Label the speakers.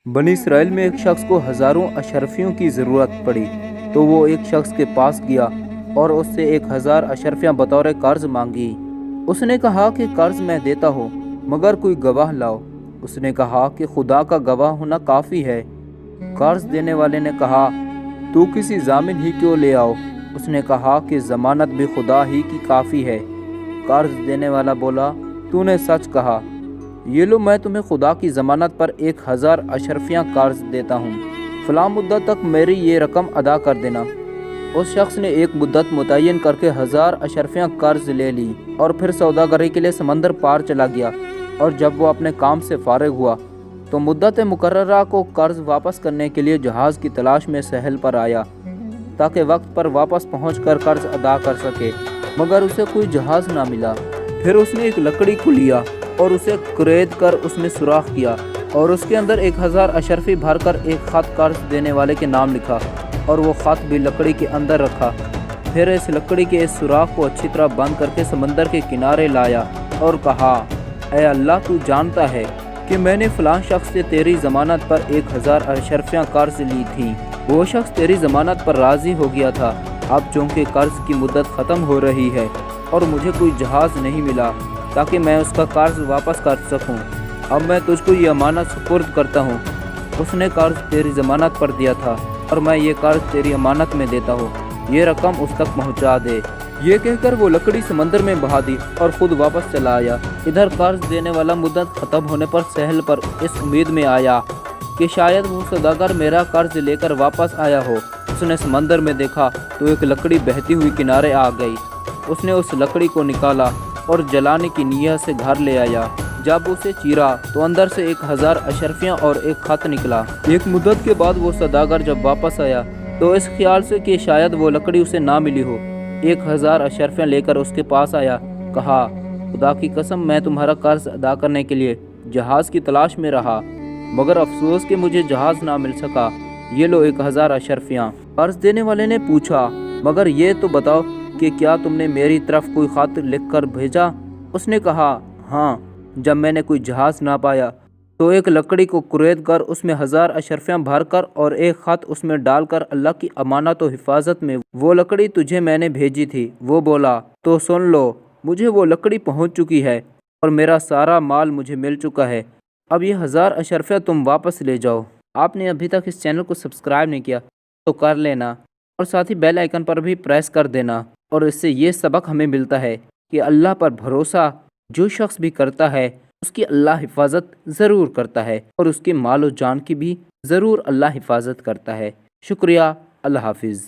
Speaker 1: بنی اسرائیل میں ایک شخص کو ہزاروں اشرفیوں کی ضرورت پڑی تو وہ ایک شخص کے پاس گیا اور اس سے 1000 اشرفیاں بطور قرض مانگی۔ اس نے کہا کہ قرض میں دیتا ہوں مگر کوئی گواہ لاؤ۔ اس نے کہا کہ خدا کا گواہ ہونا کافی ہے۔ قرض دینے والے نے کہا تو کسی ضامن ہی کیوں لے آؤ۔ اس نے کہا کہ ضمانت بھی خدا ہی کی کافی ہے۔ قرض دینے والا بولا تو نے سچ کہا، یہ لو میں تمہیں خدا کی ضمانت پر 1000 اشرفیاں قرض دیتا ہوں، فلاں مدت تک میری یہ رقم ادا کر دینا۔ اس شخص نے ایک مدت متعین کر کے 1000 اشرفیاں قرض لے لی اور پھر سوداگری کے لیے سمندر پار چلا گیا، اور جب وہ اپنے کام سے فارغ ہوا تو مدت مقررہ کو قرض واپس کرنے کے لیے جہاز کی تلاش میں ساحل پر آیا تاکہ وقت پر واپس پہنچ کر قرض ادا کر سکے، مگر اسے کوئی جہاز نہ ملا۔ پھر اس نے ایک لکڑی کو لیا اور اسے کرید کر اس میں سوراخ کیا اور اس کے اندر 1000 اشرفی بھر کر ایک خط قرض دینے والے کے نام لکھا اور وہ خط بھی لکڑی کے اندر رکھا۔ پھر اس لکڑی کے اس سوراخ کو اچھی طرح بند کر کے سمندر کے کنارے لایا اور کہا، اے اللہ تو جانتا ہے کہ میں نے فلاں شخص سے تیری ضمانت پر 1000 اشرفیاں قرض لی تھیں۔ وہ شخص تیری ضمانت پر راضی ہو گیا تھا۔ اب چونکہ قرض کی مدت ختم ہو رہی ہے اور مجھے کوئی جہاز نہیں ملا تاکہ میں اس کا قرض واپس کر سکوں، اب میں تجھ کو یہ امانت سپرد کرتا ہوں۔ اس نے قرض تیری ضمانت پر دیا تھا اور میں یہ قرض تیری امانت میں دیتا ہوں، یہ رقم اس تک پہنچا دے۔ یہ کہہ کر وہ لکڑی سمندر میں بہا دی اور خود واپس چلا آیا۔ ادھر قرض دینے والا مدت ختم ہونے پر ساحل پر اس امید میں آیا کہ شاید وہ سوداگر میرا قرض لے کر واپس آیا ہو۔ اس نے سمندر میں دیکھا تو ایک لکڑی بہتی ہوئی کنارے آ گئی۔ اس نے اس لکڑی کو نکالا اور جلانے کی نیت سے گھر لے آیا۔ جب اسے چیرا تو اندر سے 1000 اشرفیاں اور ایک خط نکلا۔ ایک مدت کے بعد وہ سوداگر جب واپس آیا تو اس خیال سے کہ شاید وہ لکڑی اسے نہ ملی ہو، 1000 اشرفیاں لے کر اس کے پاس آیا، کہا، خدا کی قسم میں تمہارا قرض ادا کرنے کے لیے جہاز کی تلاش میں رہا، مگر افسوس کہ مجھے جہاز نہ مل سکا، یہ لو 1000 اشرفیاں۔ قرض دینے والے نے پوچھا، مگر یہ تو بتاؤ کہ کیا تم نے میری طرف کوئی خط لکھ کر بھیجا؟ اس نے کہا، ہاں، جب میں نے کوئی جہاز نہ پایا تو ایک لکڑی کو کرید کر اس میں 1000 اشرفیاں بھر کر اور ایک خط اس میں ڈال کر اللہ کی امانت و حفاظت میں وہ لکڑی تجھے میں نے بھیجی تھی۔ وہ بولا، تو سن لو، مجھے وہ لکڑی پہنچ چکی ہے اور میرا سارا مال مجھے مل چکا ہے، اب یہ 1000 اشرفیاں تم واپس لے جاؤ۔ آپ نے ابھی تک اس چینل کو سبسکرائب نہیں کیا تو کر لینا اور ساتھ ہی بیل آئیکن پر بھی پریس کر دینا، اور اس سے یہ سبق ہمیں ملتا ہے کہ اللہ پر بھروسہ جو شخص بھی کرتا ہے اس کی اللہ حفاظت ضرور کرتا ہے اور اس کے مال و جان کی بھی ضرور اللہ حفاظت کرتا ہے۔ شکریہ، اللہ حافظ۔